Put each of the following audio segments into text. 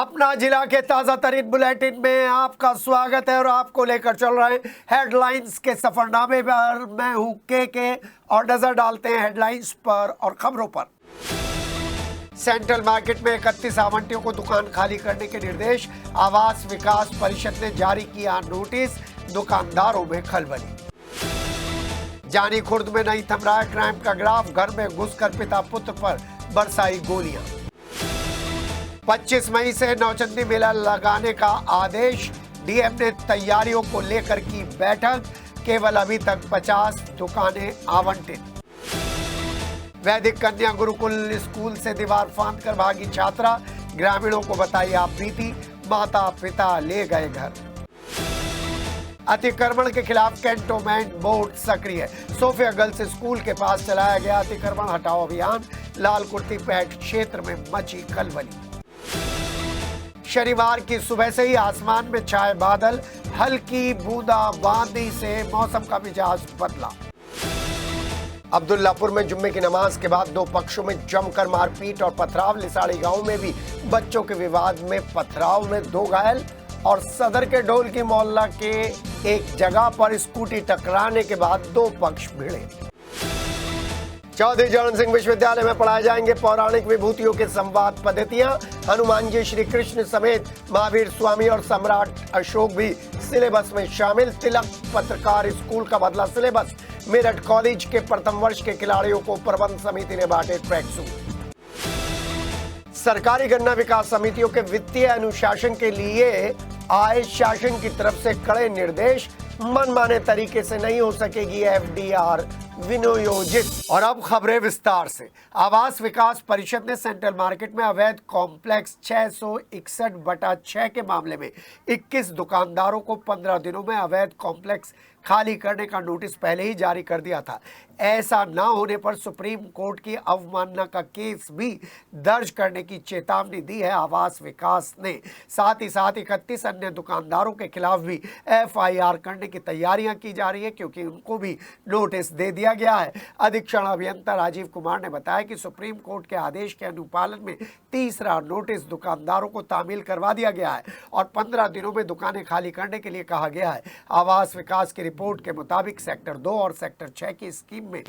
अपना जिला के ताजा तरीन बुलेटिन में आपका स्वागत है और आपको लेकर चल रहे हैं हेडलाइंस के सफरनामे पर। मैं हूं के और नजर डालते हैं हेडलाइंस पर और खबरों पर। सेंट्रल मार्केट में 31 आवंटियों को दुकान खाली करने के निर्देश। आवास विकास परिषद ने जारी किया नोटिस। दुकानदारों में खलबली। जानी खुर्द में नहीं थम रहा है क्राइम का ग्राफ। घर में घुसकर पिता पुत्र पर बरसाई गोलियां। 25 मई से नौचंदी मेला लगाने का आदेश। डीएम ने तैयारियों को लेकर की बैठक। केवल अभी तक 50 दुकानें आवंटित। वैदिक कन्या गुरुकुल स्कूल से दीवार फांद कर भागी छात्रा। ग्रामीणों को बताई आप बीती। माता पिता ले गए घर। अतिक्रमण के खिलाफ कैंटोनमेंट बोर्ड सक्रिय। सोफिया गर्ल्स स्कूल के पास चलाया गया अतिक्रमण हटाओ अभियान। लाल कुर्ती पैठ क्षेत्र में मची खलबली। शनिवार की सुबह से ही आसमान में छाए बादल। हल्की बूंदाबांदी से मौसम का मिजाज बदला। अब्दुल्लापुर में जुम्मे की नमाज के बाद दो पक्षों में जमकर मारपीट और पथराव। लिसाड़ी गांव में भी बच्चों के विवाद में पथराव में 2 घायल। और सदर के ढोल की मोहल्ला के एक जगह पर स्कूटी टकराने के बाद 2 पक्ष भिड़े। चौधरी चरण सिंह विश्वविद्यालय में पढ़ाए जाएंगे पौराणिक विभूतियों के संवाद पद्धतियां। हनुमान जी, श्री कृष्ण समेत महावीर स्वामी और सम्राट अशोक भी सिलेबस में शामिल। तिलक पत्रकार स्कूल का बदला सिलेबस। मेरठ कॉलेज के प्रथम वर्ष के खिलाड़ियों को प्रबंध समिति ने बांटे ट्रैक सूट। सरकारी गन्ना विकास समितियों के वित्तीय अनुशासन के लिए आय शासन की तरफ से कड़े निर्देश। मनमाने तरीके से नहीं हो सकेगी एफडीआर विनियोजित। और अब खबरें विस्तार से। आवास विकास परिषद ने सेंट्रल मार्केट में अवैध कॉम्प्लेक्स 661/6 के मामले में 21 दुकानदारों को 15 दिनों में अवैध कॉम्प्लेक्स खाली करने का नोटिस पहले ही जारी कर दिया था। ऐसा न होने पर सुप्रीम कोर्ट की अवमानना का केस भी दर्ज करने की चेतावनी दी है आवास विकास ने। साथ ही 31 अन्य दुकानदारों के खिलाफ भी एफआईआर करने की तैयारियां की जा रही है, क्योंकि उनको भी नोटिस दे दिया गया है। अधीक्षण अभियंता राजीव कुमार ने बताया कि सुप्रीम कोर्ट के आदेश के अनुपालन में तीसरा नोटिस दुकानदारों को तामील करवा दिया गया है और 15 दिनों में दुकानें खाली करने के लिए कहा गया है। आवास विकास की रिपोर्ट के मुताबिक सेक्टर 2 और सेक्टर 6 की स्कीम में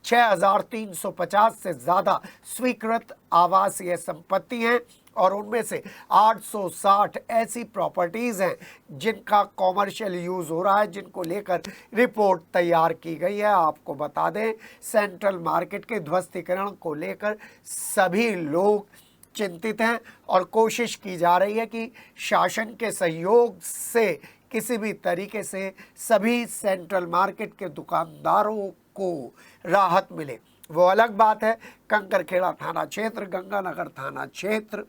6350 से ज्यादा स्वीकृत आवासीय संपत्ति हैं और उनमें से 860 ऐसी प्रॉपर्टीज हैं जिनका कॉमर्शियल यूज हो रहा है, जिनको लेकर रिपोर्ट तैयार की गई है। आपको बता दें, सेंट्रल मार्केट के ध्वस्तीकरण को लेकर सभी लोग चिंतित हैं और कोशिश की जा रही है कि शासन के सहयोग से किसी भी तरीके से सभी सेंट्रल मार्केट के दुकानदारों को राहत मिले। वो अलग बात है, कंकरखेड़ा थाना क्षेत्र, गंगानगर थाना क्षेत्र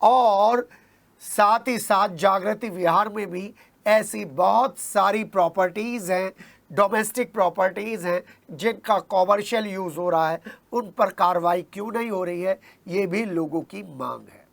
और साथ ही साथ जागृति विहार में भी ऐसी बहुत सारी प्रॉपर्टीज़ हैं, डोमेस्टिक प्रॉपर्टीज़ हैं जिनका कॉमर्शियल यूज़ हो रहा है। उन पर कार्रवाई क्यों नहीं हो रही है, ये भी लोगों की मांग है।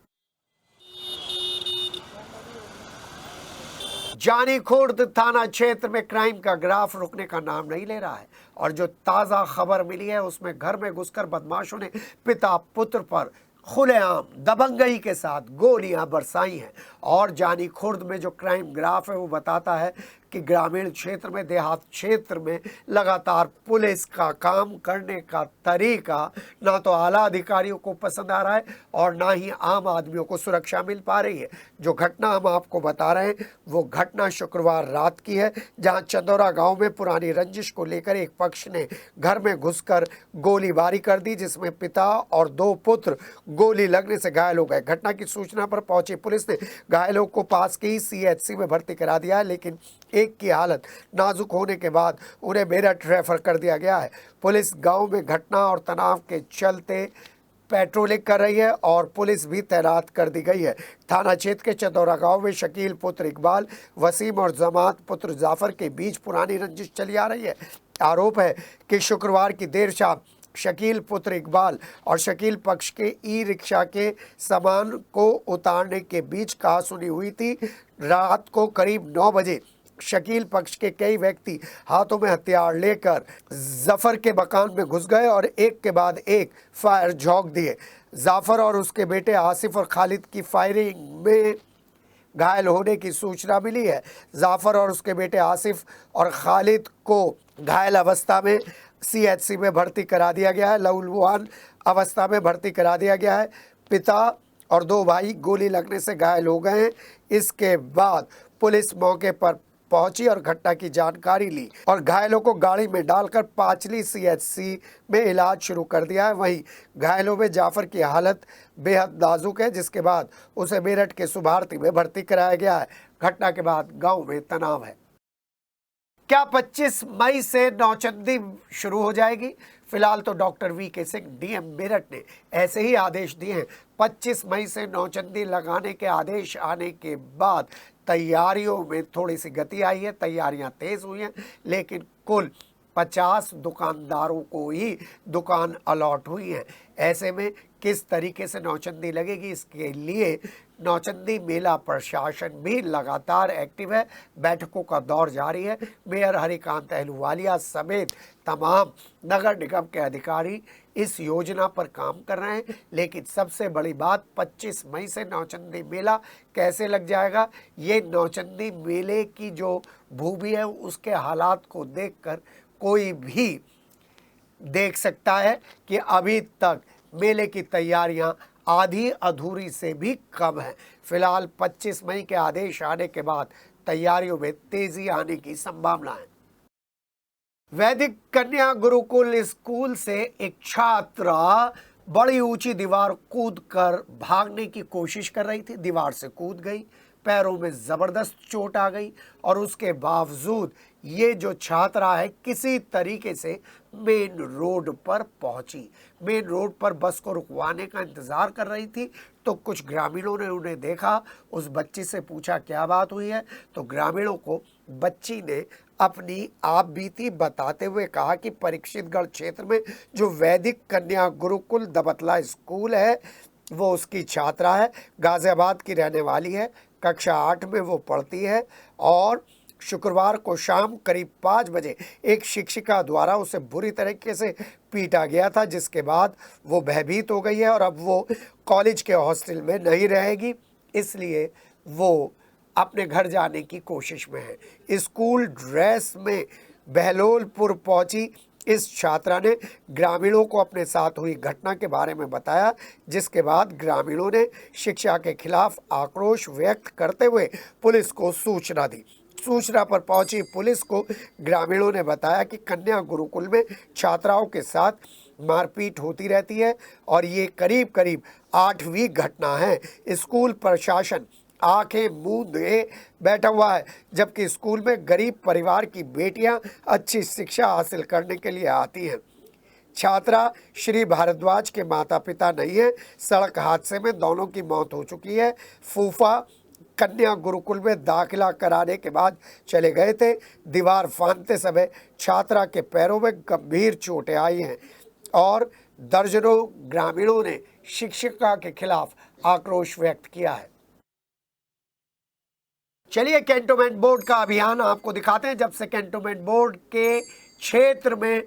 जानी खुर्द थाना क्षेत्र में क्राइम का ग्राफ रुकने का नाम नहीं ले रहा है और जो ताज़ा खबर मिली है उसमें घर में घुसकर बदमाशों ने पिता पुत्र पर खुलेआम दबंगई के साथ गोलियां बरसाई हैं। और जानी खुर्द में जो क्राइम ग्राफ है वो बताता है कि ग्रामीण क्षेत्र में, देहात क्षेत्र में लगातार पुलिस का काम करने का तरीका ना तो आला अधिकारियों को पसंद आ रहा है और ना ही आम आदमियों को सुरक्षा मिल पा रही है। जो घटना हम आपको बता रहे हैं वो घटना शुक्रवार रात की है, जहां चंदौरा गांव में पुरानी रंजिश को लेकर एक पक्ष ने घर में घुसकर गोलीबारी कर दी, जिसमें पिता और 2 पुत्र गोली लगने से घायल हो गए। घटना की सूचना पर पहुंची पुलिस ने घायलों को पास के ही सीएचसी में भर्ती करा दिया है, लेकिन एक की हालत नाजुक होने के बाद उन्हें मेरठ रेफर कर दिया गया है। पुलिस गांव में घटना और तनाव के चलते पेट्रोलिंग कर रही है और पुलिस भी तैनात कर दी गई है। थाना क्षेत्र के चंदौरा गांव में शकील पुत्र इकबाल, वसीम और जमात पुत्र जाफर के बीच पुरानी रंजिश चली आ रही है। आरोप है कि शुक्रवार की देर शाम शकील पुत्र इकबाल और शकील पक्ष के ई रिक्शा के सामान को उतारने के बीच कहासुनी हुई थी। रात को करीब 9 बजे शकील पक्ष के कई व्यक्ति हाथों में हथियार लेकर जफर के मकान में घुस गए और एक के बाद एक फायर झोंक दिए। जाफर और उसके बेटे आसिफ और खालिद की फायरिंग में घायल होने की सूचना मिली है। जाफर और उसके बेटे आसिफ और खालिद को घायल अवस्था में CHC में भर्ती करा दिया गया है, लहूलुहान अवस्था में भर्ती करा दिया गया है। पिता और 2 भाई गोली लगने से घायल हो गए हैं। इसके बाद पुलिस मौके पर पहुंची और घटना की जानकारी ली और घायलों को गाड़ी में डालकर पांचली CHC में इलाज शुरू कर दिया है। वहीं घायलों में जाफर की हालत बेहद नाजुक है, जिसके बाद उसे मेरठ के सुभारती में भर्ती कराया गया है। घटना के बाद गांव में तनाव है। क्या 25 मई से नौचंदी शुरू हो जाएगी? फिलहाल तो doctor VK Singh DM Meerut ने ऐसे ही आदेश दिए हैं। 25 मई से नौचंदी लगाने के आदेश आने के बाद तैयारियों में थोड़ी सी गति आई है, तैयारियां तेज हुई हैं, लेकिन कुल 50 दुकानदारों को ही दुकान अलॉट हुई है। ऐसे में किस तरीके से नौचंदी लगेगी, इसके लिए नौचंदी मेला प्रशासन भी लगातार एक्टिव है। बैठकों का दौर जारी है। मेयर हरिकांत अहलूवालिया समेत तमाम नगर निगम के अधिकारी इस योजना पर काम कर रहे हैं। लेकिन सबसे बड़ी बात 25 मई से नौचंदी मेला कैसे लग जाएगा, ये नौचंदी मेले की जो भूमि है उसके हालात को देखकर कोई भी देख सकता है कि अभी तक मेले की तैयारियां आधी अधूरी से भी कम है। फिलहाल 25 मई के आदेश आने के बाद तैयारियों में तेजी आने की संभावना है। वैदिक कन्या गुरुकुल स्कूल से एक छात्रा बड़ी ऊंची दीवार कूदकर भागने की कोशिश कर रही थी। दीवार से कूद गई, पैरों में जबरदस्त चोट आ गई और उसके बावजूद ये जो छात्रा है किसी तरीके से मेन रोड पर पहुंची। मेन रोड पर बस को रुकवाने का इंतजार कर रही थी तो कुछ ग्रामीणों ने उन्हें देखा। उस बच्ची से पूछा क्या बात हुई है, तो ग्रामीणों को बच्ची ने अपनी आप बीती बताते हुए कहा कि परीक्षितगढ़ क्षेत्र में जो वैदिक कन्या गुरुकुल दबतला स्कूल है वो उसकी छात्रा है। गाजियाबाद की रहने वाली है, कक्षा 8 में वो पढ़ती है और शुक्रवार को शाम करीब 5 बजे एक शिक्षिका द्वारा उसे बुरी तरीके से पीटा गया था, जिसके बाद वो भयभीत हो गई है और अब वो कॉलेज के हॉस्टल में नहीं रहेगी, इसलिए वो अपने घर जाने की कोशिश में है। स्कूल ड्रेस में बहलोलपुर पहुंची इस छात्रा ने ग्रामीणों को अपने साथ हुई घटना के बारे में बताया, जिसके बाद ग्रामीणों ने शिक्षा के खिलाफ आक्रोश व्यक्त करते हुए पुलिस को सूचना दी। सूचना पर पहुंची पुलिस को ग्रामीणों ने बताया कि कन्या गुरुकुल में छात्राओं के साथ मारपीट होती रहती है और ये करीब करीब 8वीं घटना है। स्कूल प्रशासन आंखें मूंदे बैठा हुआ है, जबकि स्कूल में गरीब परिवार की बेटियां अच्छी शिक्षा हासिल करने के लिए आती हैं। छात्रा श्री भारद्वाज के माता पिता नहीं है। सड़क हादसे में दोनों की मौत हो चुकी है। फूफा कन्या गुरुकुल में दाखिला कराने के बाद चले गए थे। दीवार फांदते समय छात्रा के पैरों में गंभीर चोटें आई हैं और दर्जनों ग्रामीणों ने शिक्षिका के खिलाफ आक्रोश व्यक्त किया है। चलिए कैंटोनमेंट बोर्ड का अभियान आपको दिखाते हैं। जब से कैंटोनमेंट बोर्ड के क्षेत्र में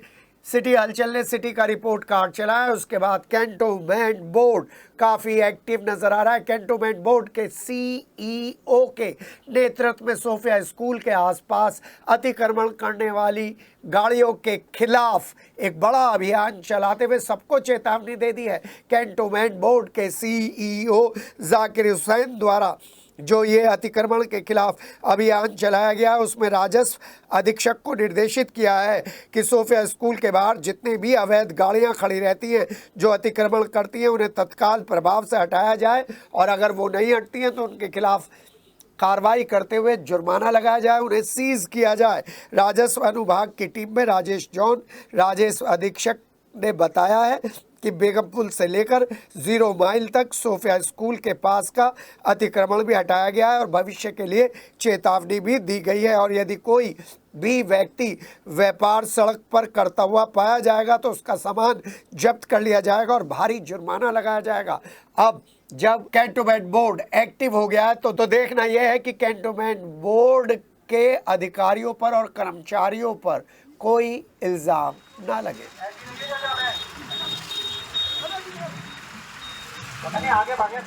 सिटी हलचल ने सिटी का रिपोर्ट कार्ड चला है, उसके बाद कैंटोनमेंट बोर्ड काफ़ी एक्टिव नजर आ रहा है। कैंटोनमेंट बोर्ड के CEO के नेतृत्व में सोफिया स्कूल के आसपास अतिक्रमण करने वाली गाड़ियों के खिलाफ एक बड़ा अभियान चलाते हुए सबको चेतावनी दे दी है। कैंटोनमेंट बोर्ड के CEO जाकिर हुसैन द्वारा जो ये अतिक्रमण के खिलाफ अभियान चलाया गया, उसमें राजस्व अधीक्षक को निर्देशित किया है कि सोफिया स्कूल के बाहर जितनी भी अवैध गाड़ियां खड़ी रहती हैं जो अतिक्रमण करती हैं उन्हें तत्काल प्रभाव से हटाया जाए और अगर वो नहीं हटती हैं तो उनके खिलाफ कार्रवाई करते हुए जुर्माना लगाया जाए, उन्हें सीज किया जाए। राजस्व अनुभाग की टीम में राजेश जॉन राजस्व अधीक्षक ने बताया है कि बेगमपुल से लेकर 0 माइल तक सोफिया स्कूल के पास का अतिक्रमण भी हटाया गया है और भविष्य के लिए चेतावनी भी दी गई है और यदि कोई भी व्यक्ति व्यापार सड़क पर करता हुआ पाया जाएगा तो उसका सामान जब्त कर लिया जाएगा और भारी जुर्माना लगाया जाएगा। अब जब कैंटोनमेंट बोर्ड एक्टिव हो गया है तो देखना यह है कि कैंटोनमेंट बोर्ड के अधिकारियों पर और कर्मचारियों पर कोई इल्ज़ाम ना लगे। आगे भागे,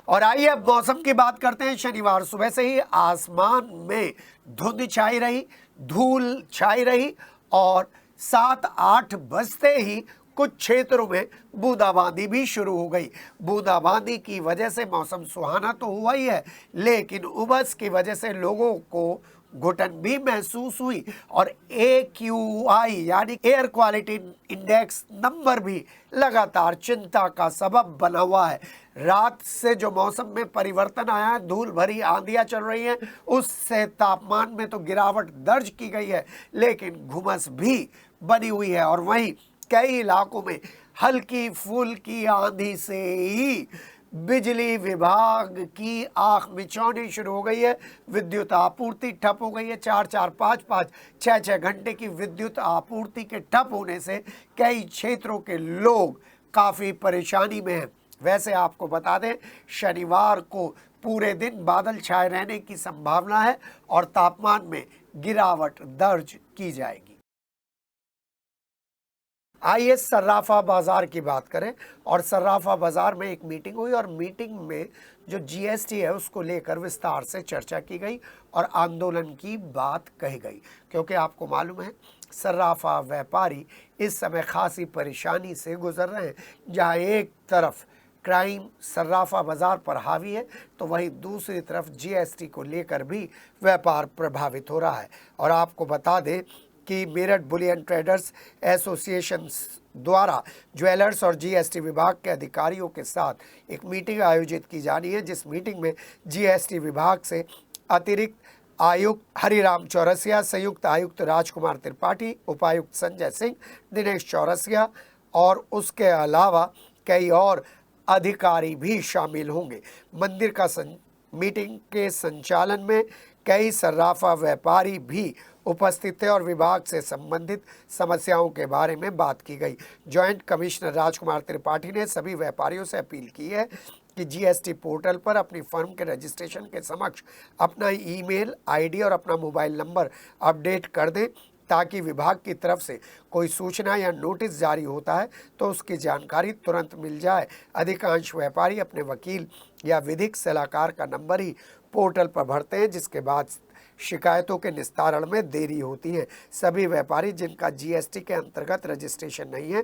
और आइए अब मौसम की बात करते हैं। शनिवार सुबह से ही आसमान में धुंध छाई रही, धूल छाई रही और 7-8 बजते ही कुछ क्षेत्रों में बूंदाबांदी भी शुरू हो गई। बूंदाबांदी की वजह से मौसम सुहाना तो हुआ ही है, लेकिन उमस की वजह से लोगों को घुटन भी महसूस हुई और AQI यानी एयर क्वालिटी इंडेक्स नंबर भी लगातार चिंता का सबब बना हुआ है। रात से जो मौसम में परिवर्तन आया है, धूल भरी आंधियां चल रही हैं, उससे तापमान में तो गिरावट दर्ज की गई है, लेकिन घुमस भी बनी हुई है। और वहीं कई इलाकों में हल्की फुल्की आंधी से ही बिजली विभाग की आंख मिचौनी शुरू हो गई है। विद्युत आपूर्ति ठप हो गई है। 4-4, 5-5, 6-6 घंटे की विद्युत आपूर्ति के ठप होने से कई क्षेत्रों के लोग काफ़ी परेशानी में हैं। वैसे आपको बता दें, शनिवार को पूरे दिन बादल छाए रहने की संभावना है और तापमान में गिरावट दर्ज की जाएगी। आइए सर्राफा बाजार की बात करें। और सर्राफा बाजार में एक मीटिंग हुई और मीटिंग में जो GST है उसको लेकर विस्तार से चर्चा की गई और आंदोलन की बात कही गई, क्योंकि आपको मालूम है सर्राफा व्यापारी इस समय खासी परेशानी से गुजर रहे हैं। जहाँ एक तरफ क्राइम सर्राफा बाजार पर हावी है, तो वहीं दूसरी तरफ GST को लेकर भी व्यापार प्रभावित हो रहा है। और आपको बता दें कि मेरठ बुलियन ट्रेडर्स एसोसिएशन द्वारा ज्वेलर्स और GST विभाग के अधिकारियों के साथ एक मीटिंग आयोजित की जानी है, जिस मीटिंग में GST विभाग से अतिरिक्त आयुक्त हरिराम चौरसिया, संयुक्त आयुक्त राजकुमार त्रिपाठी, उपायुक्त संजय सिंह, दिनेश चौरसिया और उसके अलावा कई और अधिकारी भी शामिल होंगे। मंदिर का मीटिंग के संचालन में कई सर्राफा व्यापारी भी उपस्थित थे और विभाग से संबंधित समस्याओं के बारे में बात की गई। जॉइंट कमिश्नर राजकुमार त्रिपाठी ने सभी व्यापारियों से अपील की है कि GST पोर्टल पर अपनी फर्म के रजिस्ट्रेशन के समक्ष अपना ईमेल ID और अपना मोबाइल नंबर अपडेट कर दें, ताकि विभाग की तरफ से कोई सूचना या नोटिस जारी होता है तो उसकी जानकारी तुरंत मिल जाए। अधिकांश व्यापारी अपने वकील या विधिक सलाहकार का नंबर ही पोर्टल पर भरते हैं, जिसके बाद शिकायतों के निस्तारण में देरी होती है। सभी व्यापारी जिनका GST के अंतर्गत रजिस्ट्रेशन नहीं है,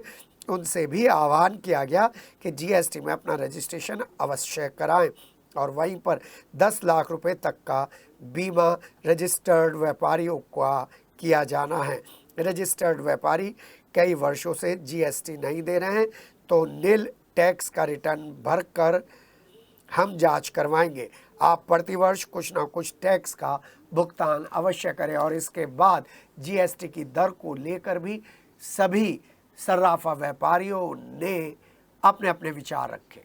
उनसे भी आह्वान किया गया कि GST में अपना रजिस्ट्रेशन अवश्य कराएं। और वहीं पर 10 लाख रुपए तक का बीमा रजिस्टर्ड व्यापारियों का किया जाना है। रजिस्टर्ड व्यापारी कई वर्षों से GST नहीं दे रहे हैं, तो नील टैक्स का रिटर्न भरकर हम जांच करवाएंगे। आप प्रतिवर्ष कुछ ना कुछ टैक्स का भुगतान अवश्य करें। और इसके बाद GST की दर को लेकर भी सभी सर्राफा व्यापारियों ने अपने अपने विचार रखे।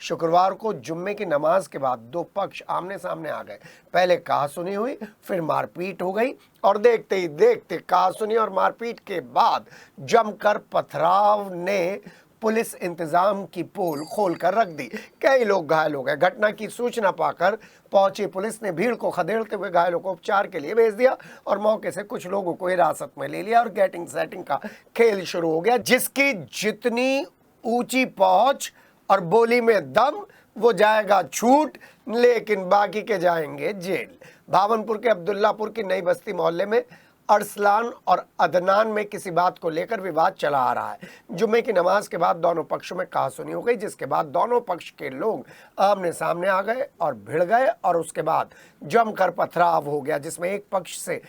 शुक्रवार को जुम्मे की नमाज के बाद दो पक्ष आमने सामने आ गए। पहले कहासुनी हुई, फिर मारपीट हो गई और देखते ही देखते कहासुनी और मारपीट के बाद जमकर पथराव ने पुलिस इंतजाम की पोल खोल कर रख दी। कई लोग घायल हो गए। घटना की सूचना पाकर पहुंची पुलिस ने भीड़ को खदेड़ते हुए घायलों को उपचार के लिए भेज दिया और मौके से कुछ लोगों को हिरासत में ले लिया और गेटिंग सेटिंग का खेल शुरू हो गया, जिसकी जितनी ऊंची पहुंच और बोली में दम वो जाएगा छूट, लेकिन बाकी के जाएंगे जेल। भावनपुर के अब्दुल्लापुर की नई बस्ती मोहल्ले में अरसलान और अदनान में किसी बात को लेकर विवाद चला आ रहा है। जुम्मे की नमाज के बाद दोनों पक्षों में कहासुनी हो गई, जिसके बाद दोनों पक्ष के लोग आमने सामने आ गए और भिड़ गए और उसके बाद जमकर पथराव हो गया, जिसमें एक पक्ष से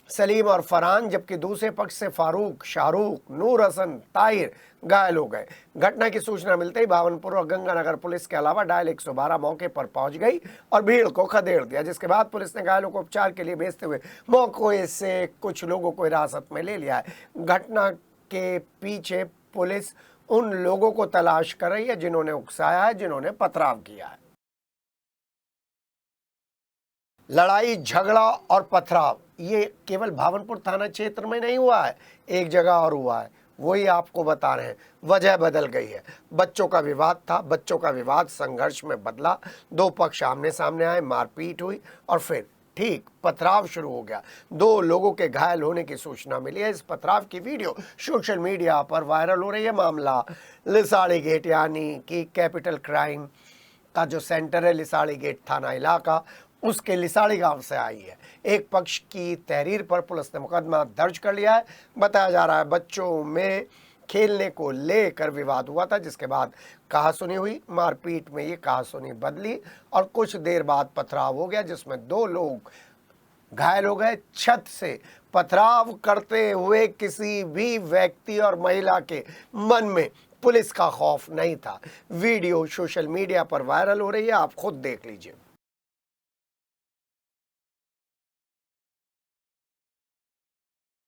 सलीम और फरहान जबकि दूसरे पक्ष से फारूक, शाहरुख, नूर हसन, ताहिर घायल हो गए। घटना की सूचना मिलते ही भावनपुर और गंगानगर पुलिस के अलावा डायल 112 मौके पर पहुंच गई और भीड़ को खदेड़ दिया, जिसके बाद पुलिस ने घायलों को उपचार के लिए भेजते हुए मौके से कुछ लोगों को हिरासत में ले लिया है। घटना के पीछे पुलिस उन लोगों को तलाश कर रही है जिन्होंने उकसाया है, जिन्होंने पथराव किया है। लड़ाई झगड़ा और पथराव ये केवल भावनपुर थाना क्षेत्र में नहीं हुआ है, एक जगह और हुआ है, वही आपको बता रहे हैं। वजह बदल गई है। बच्चों का विवाद था, बच्चों का विवाद संघर्ष में बदला, दो पक्ष आमने सामने आए, मारपीट हुई और फिर ठीक पथराव शुरू हो गया। दो लोगों के घायल होने की सूचना मिली है। इस पथराव की वीडियो सोशल मीडिया पर वायरल हो रही है। मामला लिसाड़ी गेट यानी कि कैपिटल क्राइम का जो सेंटर है लिसाड़ी गेट थाना इलाका, उसके लिसाड़ी गांव से आई है। एक पक्ष की तहरीर पर पुलिस ने मुकदमा दर्ज कर लिया है। बताया जा रहा है बच्चों में खेलने को लेकर विवाद हुआ था, जिसके बाद कहासुनी हुई। मारपीट में ये कहासुनी बदली और कुछ देर बाद पथराव हो गया, जिसमें दो लोग घायल हो गए। छत से पथराव करते हुए किसी भी व्यक्ति और महिला के मन में पुलिस का खौफ नहीं था। वीडियो सोशल मीडिया पर वायरल हो रही है, आप खुद देख लीजिए।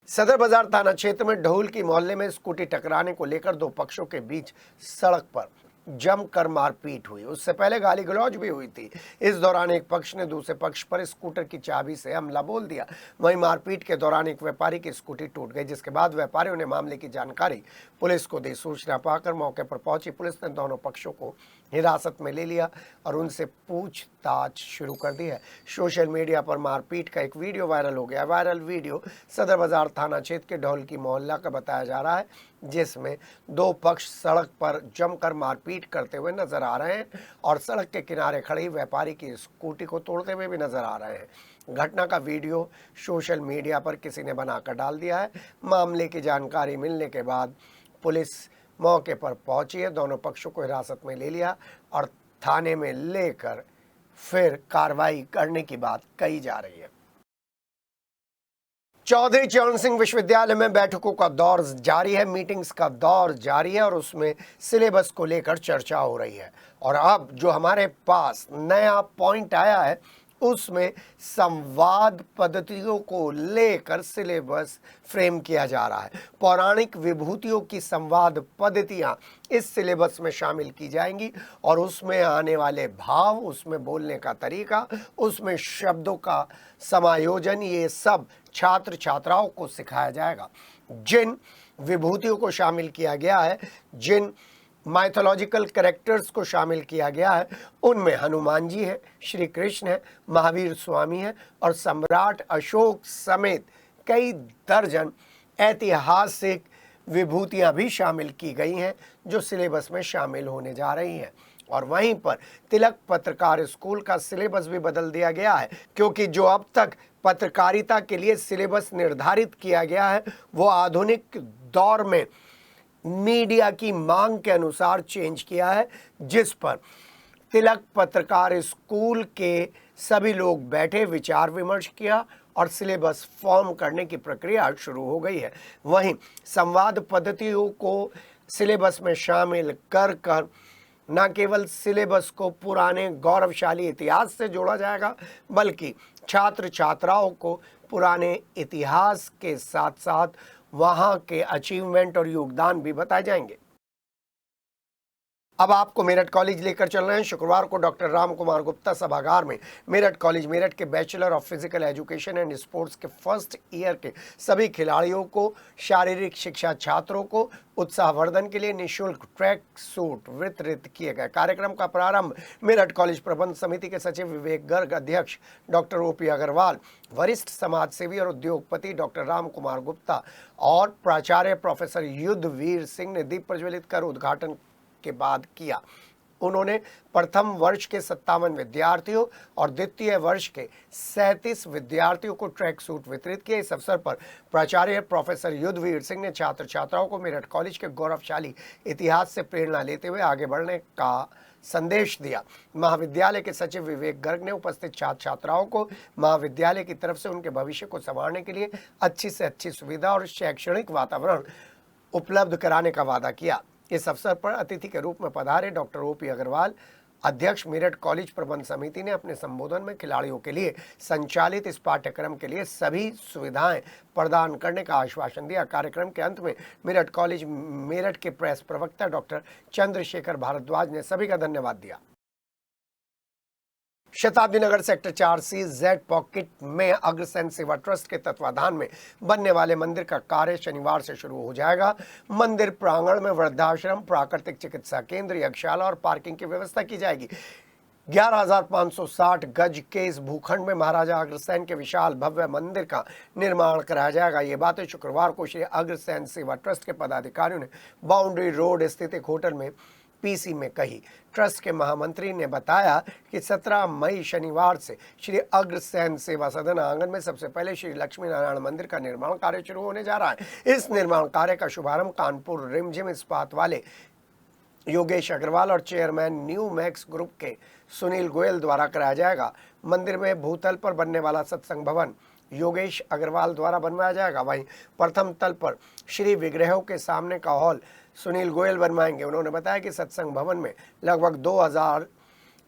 सदर बाजार थाना क्षेत्र में ढोल की मोहल्ले में स्कूटी टकराने को लेकर दो पक्षों के बीच सड़क पर जमकर मारपीट हुई। उससे पहले गाली गलौज भी हुई थी। इस दौरान एक पक्ष ने दूसरे पक्ष पर स्कूटर की चाबी से हमला बोल दिया। वहीं मारपीट के दौरान एक व्यापारी की स्कूटी टूट गई, जिसके बाद व्यापारियों ने मामले की जानकारी पुलिस को दी। सूचना पाकर मौके पर पहुंची पुलिस ने दोनों पक्षों को हिरासत में ले लिया और उनसे पूछताछ शुरू कर दी है। सोशल मीडिया पर मारपीट का एक वीडियो वायरल हो गया। वायरल वीडियो सदर बाजार थाना क्षेत्र के ढोल की मोहल्ला का बताया जा रहा है, जिसमें दो पक्ष सड़क पर जमकर मारपीट करते हुए नजर आ रहे हैं और सड़क के किनारे खड़ी व्यापारी की स्कूटी को तोड़ते हुए भी नजर आ रहे हैं। घटना का वीडियो सोशल मीडिया पर किसी ने बनाकर डाल दिया है। मामले की जानकारी मिलने के बाद पुलिस मौके पर पहुंची है, दोनों पक्षों को हिरासत में ले लिया और थाने में लेकर फिर कार्रवाई करने की बात कही जा रही है। चौधरी चरण सिंह विश्वविद्यालय में बैठकों का दौर जारी है, मीटिंग्स का दौर जारी है और उसमें सिलेबस को लेकर चर्चा हो रही है। और अब जो हमारे पास नया पॉइंट आया है उसमें संवाद पद्धतियों को लेकर सिलेबस फ्रेम किया जा रहा है। पौराणिक विभूतियों की संवाद पद्धतियां इस सिलेबस में शामिल की जाएंगी और उसमें आने वाले भाव, उसमें बोलने का तरीका, उसमें शब्दों का समायोजन, ये सब छात्र छात्राओं को सिखाया जाएगा। जिन विभूतियों को शामिल किया गया है, जिन माइथोलॉजिकल कैरेक्टर्स को शामिल किया गया है, उनमें हनुमान जी हैं, श्री कृष्ण है, महावीर स्वामी है और सम्राट अशोक समेत कई दर्जन ऐतिहासिक विभूतियां भी शामिल की गई हैं जो सिलेबस में शामिल होने जा रही हैं। और वहीं पर तिलक पत्रकार स्कूल का सिलेबस भी बदल दिया गया है, क्योंकि जो अब तक पत्रकारिता के लिए सिलेबस निर्धारित किया गया है वो आधुनिक दौर में मीडिया की मांग के अनुसार चेंज किया है, जिस पर तिलक पत्रकार स्कूल के सभी लोग बैठे, विचार विमर्श किया और सिलेबस फॉर्म करने की प्रक्रिया शुरू हो गई है। वहीं संवाद पद्धतियों को सिलेबस में शामिल कर कर न केवल सिलेबस को पुराने गौरवशाली इतिहास से जोड़ा जाएगा, बल्कि छात्र छात्राओं को पुराने इतिहास के साथ साथ वहाँ के अचीवमेंट और योगदान भी बताए जाएंगे। अब आपको मेरठ कॉलेज लेकर चल रहे हैं। शुक्रवार को डॉक्टर राम कुमार गुप्ता सभागार में मेरठ कॉलेज मेरठ के bachelor of physical education and sports के फर्स्ट ईयर के सभी खिलाड़ियों को, शारीरिक शिक्षा छात्रों को उत्साहवर्धन के लिए निःशुल्क ट्रैक सूट वितरित किए गए। कार्यक्रम का प्रारंभ मेरठ कॉलेज प्रबंध समिति के सचिव विवेक गर्ग, अध्यक्ष डॉक्टर ओपी अग्रवाल, वरिष्ठ समाज सेवी और उद्योगपति डॉक्टर राम कुमार गुप्ता और प्राचार्य प्रोफेसर युद्धवीर सिंह ने दीप प्रज्वलित कर उद्घाटन के बाद किया। उन्होंने प्रथम वर्ष के 57 विद्यार्थियों और द्वितीय वर्ष के 37 विद्यार्थियों को ट्रैक सूट वितरित किए। इस अवसर पर प्राचार्य प्रोफेसर युद्धवीर सिंह ने छात्र छात्राओं को मेरठ कॉलेज के गौरवशाली इतिहास से प्रेरणा लेते हुए आगे बढ़ने का संदेश दिया। महाविद्यालय के सचिव विवेक गर्ग ने उपस्थित छात्र छात्राओं को महाविद्यालय की तरफ से उनके भविष्य को संवारने के लिए अच्छी से अच्छी सुविधा और शैक्षणिक वातावरण उपलब्ध कराने का वादा किया। इस अवसर पर अतिथि के रूप में पधारे डॉक्टर ओपी अग्रवाल, अध्यक्ष मेरठ कॉलेज प्रबंध समिति, ने अपने संबोधन में खिलाड़ियों के लिए संचालित इस पाठ्यक्रम के लिए सभी सुविधाएं प्रदान करने का आश्वासन दिया। कार्यक्रम के अंत में मेरठ कॉलेज मेरठ के प्रेस प्रवक्ता डॉक्टर चंद्रशेखर भारद्वाज ने सभी का धन्यवाद दिया। शताब्दी नगर सेक्टर 4C जेड पॉकेट में अग्रसेन सेवा ट्रस्ट के तत्वाधान में बनने वाले मंदिर का कार्य शनिवार से शुरू हो जाएगा। मंदिर प्रांगण में वृद्धाश्रम, प्राकृतिक चिकित्सा केंद्र, यज्ञशाला और पार्किंग की व्यवस्था की जाएगी। 11,560 गज के इस भूखंड में महाराजा अग्रसेन के विशाल भव्य मंदिर का निर्माण कराया जाएगा। ये बातें शुक्रवार को श्री अग्रसेन सेवा ट्रस्ट के पदाधिकारियों ने बाउंड्री रोड स्थित एक होटल में पीसी में कही। ट्रस्ट के महामंत्री ने बताया कि 17 मई शनिवार से श्री अग्रसेन सेवा सदन आंगन में सबसे पहले श्री लक्ष्मी नारायण मंदिर का निर्माण कार्य शुरू होने जा रहा है। इस निर्माण कार्य का शुभारंभ कानपुर रिमझिम इस्पात वाले योगेश अग्रवाल और चेयरमैन न्यू मैक्स ग्रुप के सुनील गोयल द्वारा कराया जाएगा। मंदिर में भूतल पर बनने वाला सत्संग भवन योगेश अग्रवाल द्वारा बनवाया जाएगा। वहीं प्रथम तल पर श्री विग्रहों के सामने का हॉल सुनील गोयल बनवाएंगे। उन्होंने बताया कि सत्संग भवन में लगभग 2000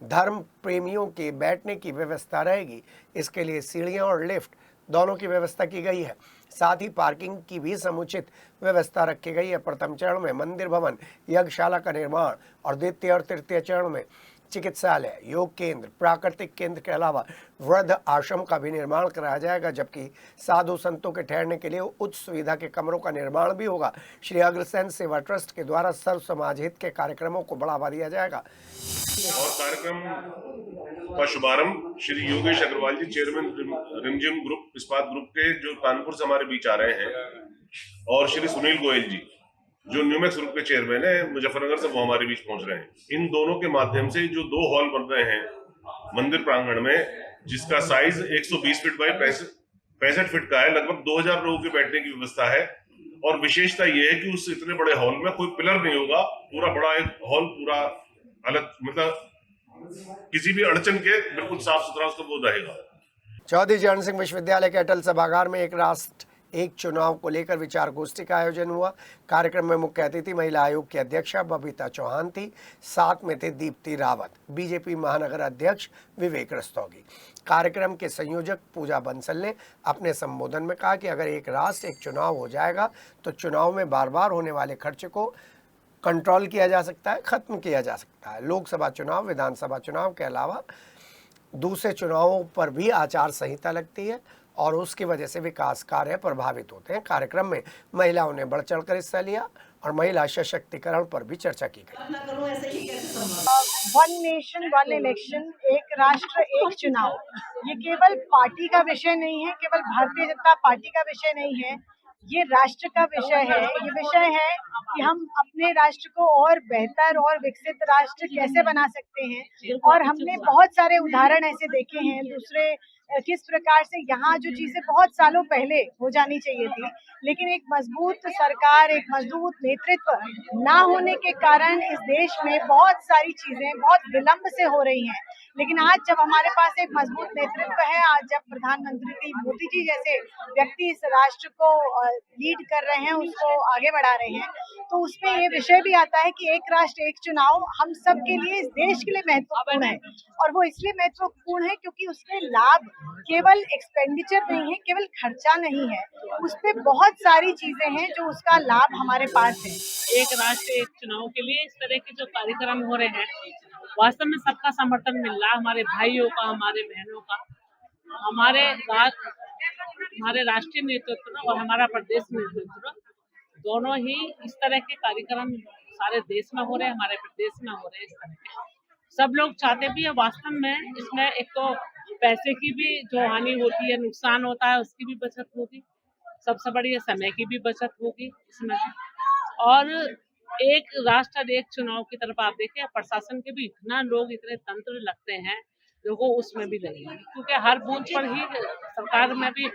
धर्म प्रेमियों के बैठने की व्यवस्था रहेगी। इसके लिए सीढ़ियां और लिफ्ट दोनों की व्यवस्था की गई है। साथ ही पार्किंग की भी समुचित व्यवस्था रखी गई है। प्रथम चरण में मंदिर भवन, यज्ञशाला का निर्माण और द्वितीय और तृतीय चरण में चिकित्सालय, योग केंद्र, प्राकृतिक केंद्र के अलावा वृद्ध आश्रम का भी निर्माण कराया जाएगा, जबकि साधु संतों के ठहरने के लिए उच्च सुविधा के कमरों का निर्माण भी होगा। श्री अग्रसेन सेवा ट्रस्ट के द्वारा सर्व समाज हित के कार्यक्रमों को बढ़ावा दिया जाएगा। और कार्यक्रम का शुभारंभ श्री योगेश अग्रवाल जी, चेयरमैन रिमझिम ग्रुप इस्पात ग्रुप के, जो कानपुर से हमारे बीच आ रहे हैं, और श्री सुनील गोयल जी जो न्यूमैक्स ग्रुप के चेयरमैन है मुजफ्फरनगर से, वो हमारे बीच पहुंच रहे हैं। इन दोनों के माध्यम से जो 2 हॉल बन रहे हैं मंदिर प्रांगण में, जिसका साइज 120 फीट बाई 65 फीट का है, लगभग 2000 लोगों के बैठने की व्यवस्था है। और विशेषता यह है कि उस इतने बड़े हॉल में कोई पिलर नहीं होगा, पूरा बड़ा एक हॉल, पूरा अलग, मतलब किसी भी अड़चन के बिल्कुल साफ सुथरा उसका वो रहेगा। चौधरी चरण सिंह विश्वविद्यालय के अटल सभागार में एक राष्ट्र एक चुनाव को लेकर विचार गोष्ठी का आयोजन हुआ। कार्यक्रम में मुख्य अतिथि महिला आयोग की अध्यक्षा बबीता चौहान थी। साथ में थे दीप्ति रावत, बीजेपी महानगर अध्यक्ष विवेक रस्तोगी। कार्यक्रम के संयोजक पूजा बंसल ने अपने संबोधन में कहा कि अगर एक राष्ट्र एक चुनाव हो जाएगा तो चुनाव में बार बार होने वाले खर्चे को कंट्रोल किया जा सकता है, खत्म किया जा सकता है। लोकसभा चुनाव, विधानसभा चुनाव के अलावा दूसरे चुनावों पर भी आचार संहिता लगती है और उसकी वजह से विकास कार्य प्रभावित होते हैं। कार्यक्रम में महिलाओं ने बढ़ चढ़कर हिस्सा लिया और महिला सशक्तिकरण पर भी चर्चा की गई। वन नेशन वन इलेक्शन, एक राष्ट्र एक चुनाव, ये केवल पार्टी का विषय नहीं है, केवल भारतीय जनता पार्टी का विषय नहीं है, ये राष्ट्र का विषय है। ये विषय है कि हम अपने राष्ट्र को और बेहतर और विकसित राष्ट्र कैसे बना सकते हैं। और हमने बहुत सारे उदाहरण ऐसे देखे हैं दूसरे किस प्रकार से यहाँ जो चीजें बहुत सालों पहले हो जानी चाहिए थी, लेकिन एक मजबूत सरकार, एक मजबूत नेतृत्व ना होने के कारण इस देश में बहुत सारी चीजें बहुत विलंब से हो रही हैं। लेकिन आज जब हमारे पास एक मजबूत नेतृत्व है, आज जब प्रधानमंत्री मोदी जी जैसे व्यक्ति इस राष्ट्र को लीड कर रहे हैं, उसको आगे बढ़ा रहे हैं, तो उसमें ये विषय भी आता है कि एक राष्ट्र एक चुनाव हम सब के लिए, इस देश के लिए महत्वपूर्ण है। और वो इसलिए महत्वपूर्ण है क्योंकि उसके लाभ केवल एक्सपेंडिचर नहीं है, केवल खर्चा नहीं है, उस पर बहुत सारी चीजें हैं जो उसका लाभ हमारे पास है। एक राष्ट्र एक चुनाव के लिए इस तरह के जो कार्यक्रम हो रहे हैं, वास्तव में सबका समर्थन मिल रहा है, हमारे भाइयों का, हमारे बहनों का, हमारे राष्ट्रीय नेतृत्व और हमारा प्रदेश नेतृत्व दोनों ही इस तरह के कार्यक्रम सारे देश में हो रहे हैं, हमारे प्रदेश में हो रहे हैं। इस तरह के सब लोग चाहते भी है। वास्तव में इसमें एक तो पैसे की भी जो हानि होती है, नुकसान होता है, उसकी भी बचत होगी, सबसे बड़ी समय की भी बचत होगी इसमें। और एक राष्ट्र एक चुनाव की तरफ आप देखें, प्रशासन के भी इतना लोग, इतने तंत्र लगते हैं, लोगों उसमें भी लगेंगे, क्योंकि हर बूथ पर ही सरकार में भी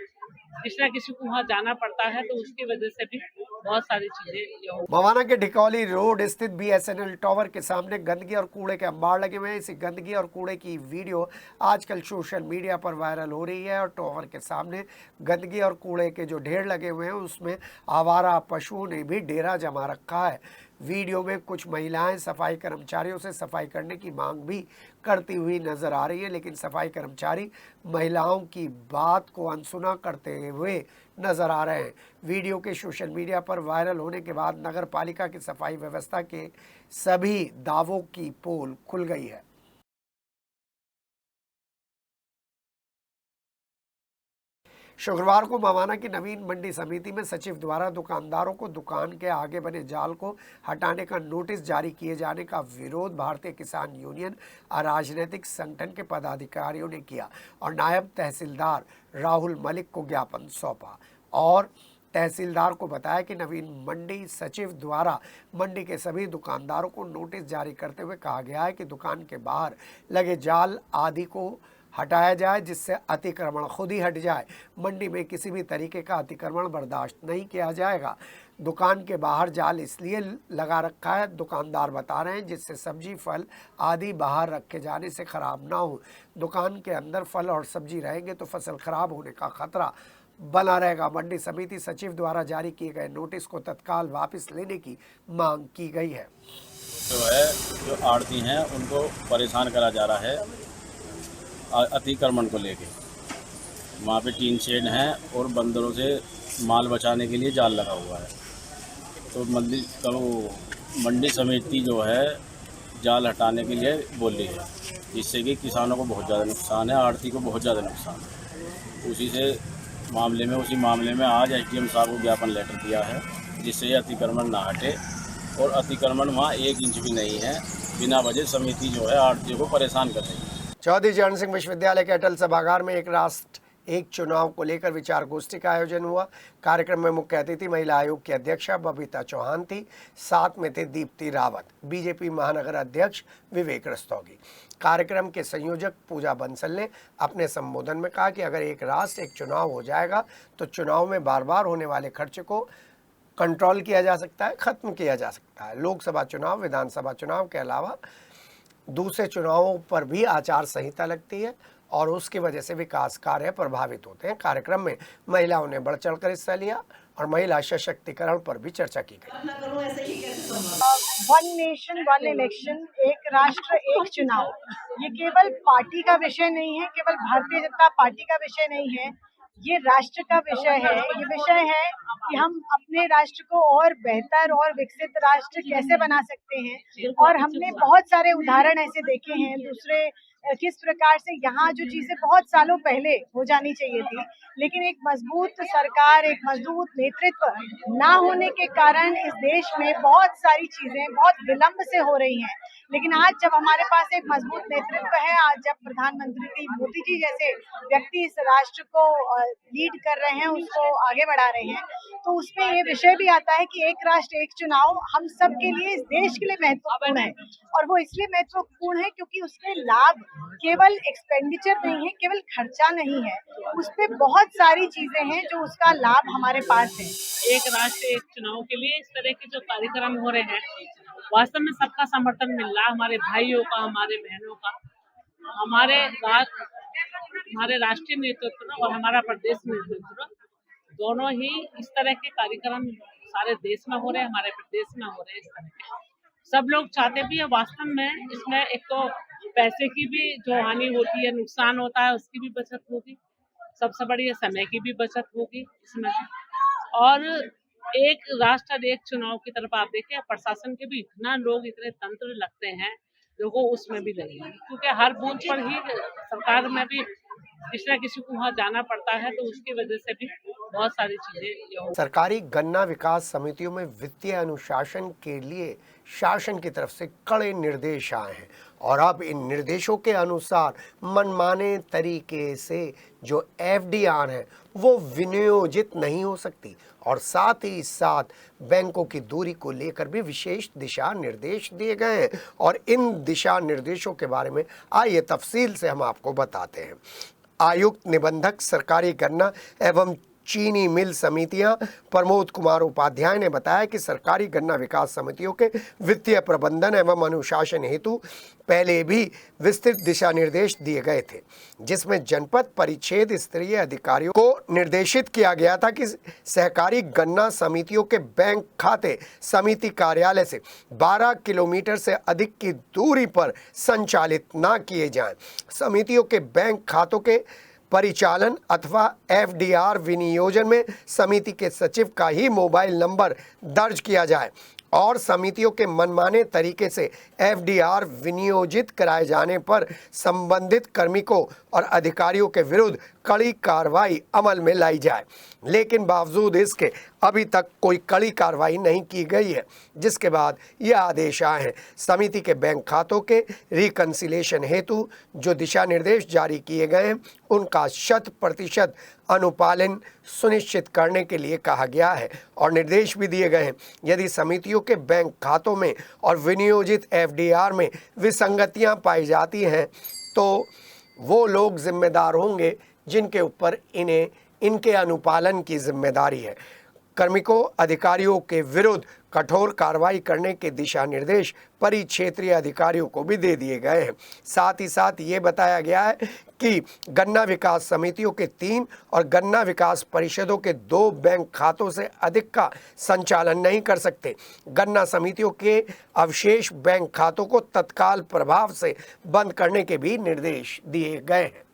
किसी न किसी को वहाँ जाना पड़ता है, तो उसकी वजह से भी बहुत सारी चीजें। मवाना के ढिकौली रोड स्थित BSNL टावर के सामने गंदगी और कूड़े के अंबार लगे हुए हैं। इसी गंदगी और कूड़े की वीडियो आजकल सोशल मीडिया पर वायरल हो रही है और टावर के सामने गंदगी और कूड़े के जो ढेर लगे हुए हैं उसमें आवारा पशुओं ने भी डेरा जमा रखा है। वीडियो में कुछ महिलाएं सफाई कर्मचारियों से सफाई करने की मांग भी करती हुई नजर आ रही है, लेकिन सफाई कर्मचारी महिलाओं की बात को अनसुना करते हुए नजर आ रहे हैं। वीडियो के सोशल मीडिया पर वायरल होने के बाद नगर पालिका की सफाई व्यवस्था के सभी दावों की पोल खुल गई है। शुक्रवार को मवाना की नवीन मंडी समिति में सचिव द्वारा दुकानदारों को दुकान के आगे बने जाल को हटाने का नोटिस जारी किए जाने का विरोध भारतीय किसान यूनियन अराजनैतिक संगठन के पदाधिकारियों ने किया और नायब तहसीलदार राहुल मलिक को ज्ञापन सौंपा और तहसीलदार को बताया कि नवीन मंडी सचिव द्वारा मंडी के सभी दुकानदारों को नोटिस जारी करते हुए कहा गया है कि दुकान के बाहर लगे जाल आदि को हटाया जाए जिससे अतिक्रमण खुद ही हट जाए। मंडी में किसी भी तरीके का अतिक्रमण बर्दाश्त नहीं किया जाएगा। दुकान के बाहर जाल इसलिए लगा रखा है, दुकानदार बता रहे हैं, जिससे सब्जी फल आदि बाहर रखे जाने से खराब ना हो। दुकान के अंदर फल और सब्जी रहेंगे तो फसल खराब होने का खतरा बना रहेगा। मंडी समिति सचिव द्वारा जारी किए गए नोटिस को तत्काल वापस लेने की मांग की गई है। जो आड़ती हैं उनको परेशान करा जा रहा है अतिक्रमण को लेके। वहाँ पे टीन शेड हैं और बंदरों से माल बचाने के लिए जाल लगा हुआ है। तो मंडी समिति जो है जाल हटाने के लिए बोल रही है, जिससे कि किसानों को बहुत ज़्यादा नुकसान है, आड़ती को बहुत ज़्यादा नुकसान है। उसी मामले में आज एसडीएम साहब को ज्ञापन लेटर दिया है, जिससे ये अतिक्रमण ना हटे। और अतिक्रमण वहाँ 1 इंच भी नहीं है। बिना वजह समिति जो है आड़तियों को परेशान कर रही है। चौधरी चरण सिंह विश्वविद्यालय के अटल सभागार में एक राष्ट्र एक चुनाव को लेकर विचार गोष्ठी का आयोजन हुआ। कार्यक्रम में मुख्य अतिथि महिला आयोग की अध्यक्षा बबीता चौहान थी। साथ में थे दीप्ति रावत, बीजेपी महानगर अध्यक्ष विवेक रस्तोगी। कार्यक्रम के संयोजक पूजा बंसल ने अपने संबोधन में कहा कि अगर एक राष्ट्र एक चुनाव हो जाएगा तो चुनाव में बार बार होने वाले खर्च को कंट्रोल किया जा सकता है, खत्म किया जा सकता है। लोकसभा चुनाव, विधानसभा चुनाव के अलावा दूसरे चुनावों पर भी आचार संहिता लगती है और उसकी वजह से विकास कार्य प्रभावित होते हैं। कार्यक्रम में महिलाओं ने बढ़ चढ़कर हिस्सा लिया और महिला सशक्तिकरण पर भी चर्चा की गई। वन नेशन वन इलेक्शन, एक राष्ट्र एक चुनाव, ये केवल पार्टी का विषय नहीं है, केवल भारतीय जनता पार्टी का विषय नहीं है, ये राष्ट्र का विषय है। ये विषय है कि हम अपने राष्ट्र को और बेहतर और विकसित राष्ट्र कैसे बना सकते हैं। और हमने बहुत सारे उदाहरण ऐसे देखे हैं दूसरे किस प्रकार से यहाँ जो चीजें बहुत सालों पहले हो जानी चाहिए थी, लेकिन एक मजबूत सरकार, एक मजबूत नेतृत्व ना होने के कारण इस देश में बहुत सारी चीजें बहुत विलंब से हो रही हैं। लेकिन आज जब हमारे पास एक मजबूत नेतृत्व है, आज जब प्रधानमंत्री मोदी जी जैसे व्यक्ति इस राष्ट्र को लीड कर रहे हैं, उसको आगे बढ़ा रहे हैं, तो उसमें ये विषय भी आता है कि एक राष्ट्र एक चुनाव हम सब के लिए, इस देश के लिए महत्वपूर्ण है। और वो इसलिए महत्वपूर्ण है क्योंकि उसके लाभ केवल एक्सपेंडिचर नहीं है, केवल खर्चा नहीं है, उस पे बहुत सारी चीजें हैं जो उसका लाभ हमारे पास है। एक राष्ट्र एक चुनाव के लिए इस तरह के जो कार्यक्रम हो रहे हैं, वास्तव में सबका समर्थन मिल रहा है, हमारे भाइयों का, हमारे बहनों का, हमारे राष्ट्रीय नेतृत्व और हमारा प्रदेश नेतृत्व दोनों ही इस तरह के कार्यक्रम सारे देश में हो रहे हैं, हमारे प्रदेश में हो रहे हैं। इस तरह के सब लोग चाहते भी है। वास्तव में इसमें एक तो पैसे की भी जो हानि होती है, नुकसान होता है, उसकी भी बचत होगी, सबसे बड़ी समय की भी बचत होगी इसमें। और एक राष्ट्र एक चुनाव की तरफ आप देखें, प्रशासन के भी इतना लोग, इतने तंत्र लगते हैं, लोगों उसमें भी लगेंगे, क्योंकि हर बूथ पर ही सरकार में भी किसी न किसी को वहाँ जाना पड़ता है, तो उसकी वजह से भी बहुत सारी चीजें। सरकारी गन्ना विकास समितियों में वित्तीय अनुशासन के लिए शासन की तरफ से कड़े निर्देश आए हैं और अब इन निर्देशों के अनुसार मनमाने तरीके से जो एफडीआर है वो विनियोजित नहीं हो सकती और साथ ही साथ बैंकों की दूरी को लेकर भी विशेष दिशा निर्देश दिए गए हैं। और इन दिशा निर्देशों के बारे में आइए तफसील से हम आपको बताते हैं। आयुक्त निबंधक सरकारी गन्ना एवं चीनी मिल समितियां प्रमोद कुमार उपाध्याय ने बताया कि सरकारी गन्ना विकास समितियों के वित्तीय प्रबंधन एवं अनुशासन हेतु पहले भी विस्तृत दिशा निर्देश दिए गए थे, जिसमें जनपद परिच्छेद स्तरीय अधिकारियों को निर्देशित किया गया था कि सहकारी गन्ना समितियों के बैंक खाते समिति कार्यालय से 12 किलोमीटर से अधिक की दूरी पर संचालित न किए जाएं। समितियों के बैंक खातों के परिचालन अथवा एफडीआर विनियोजन में समिति के सचिव का ही मोबाइल नंबर दर्ज किया जाए और समितियों के मनमाने तरीके से एफडीआर विनियोजित कराए जाने पर संबंधित कार्मिकों और अधिकारियों के विरुद्ध कड़ी कार्रवाई अमल में लाई जाए। लेकिन बावजूद इसके अभी तक कोई कड़ी कार्रवाई नहीं की गई है, जिसके बाद यह आदेश आए हैं। समिति के बैंक खातों के रिकन्सिलेशन हेतु जो दिशा निर्देश जारी किए गए हैं उनका 100% अनुपालन सुनिश्चित करने के लिए कहा गया है और निर्देश भी दिए गए हैं। यदि समितियों के बैंक खातों में और विनियोजित एफडीआर में विसंगतियां पाई जाती हैं तो वो लोग जिम्मेदार होंगे जिनके ऊपर इनके अनुपालन की जिम्मेदारी है। कार्मिकों अधिकारियों के विरुद्ध कठोर कार्रवाई करने के दिशा निर्देश परिक्षेत्रीय अधिकारियों को भी दे दिए गए हैं। साथ ही साथ ये बताया गया है कि गन्ना विकास समितियों के 3 और गन्ना विकास परिषदों के 2 बैंक खातों से अधिक का संचालन नहीं कर सकते। गन्ना समितियों के अवशेष बैंक खातों को तत्काल प्रभाव से बंद करने के भी निर्देश दिए गए हैं।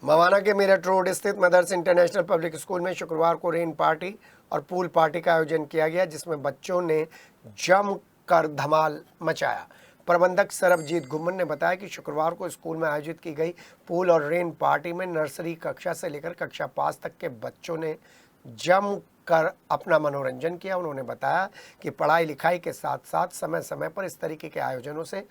मवाना के मेरठ रोड स्थित मदर्स इंटरनेशनल पब्लिक स्कूल में शुक्रवार को रेन पार्टी और पूल पार्टी का आयोजन किया गया, जिसमें बच्चों ने जमकर धमाल मचाया। प्रबंधक सरबजीत घुम्मन ने बताया कि शुक्रवार को स्कूल में आयोजित की गई पूल और रेन पार्टी में नर्सरी कक्षा से लेकर कक्षा 5 तक के बच्चों ने जमकर अपना मनोरंजन किया। उन्होंने बताया कि पढ़ाई लिखाई के साथ साथ समय समय पर इस तरीके के आयोजनों से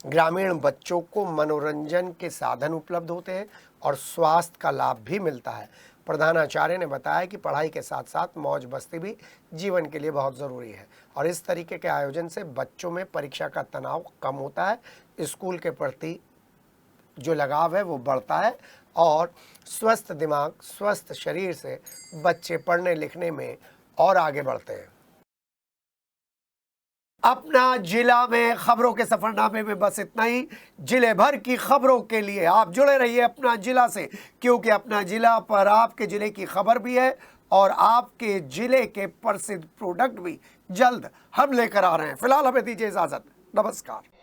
ग्रामीण बच्चों को मनोरंजन के साधन उपलब्ध होते हैं और स्वास्थ्य का लाभ भी मिलता है। प्रधानाचार्य ने बताया कि पढ़ाई के साथ साथ मौज मस्ती भी जीवन के लिए बहुत ज़रूरी है और इस तरीके के आयोजन से बच्चों में परीक्षा का तनाव कम होता है, स्कूल के प्रति जो लगाव है वो बढ़ता है और स्वस्थ दिमाग स्वस्थ शरीर से बच्चे पढ़ने लिखने में और आगे बढ़ते हैं। अपना जिला में खबरों के सफरनामे में बस इतना ही। जिले भर की खबरों के लिए आप जुड़े रहिए अपना जिला से, क्योंकि अपना जिला पर आपके जिले की खबर भी है और आपके जिले के प्रसिद्ध प्रोडक्ट भी जल्द हम लेकर आ रहे हैं। फिलहाल हमें दीजिए इजाजत। नमस्कार।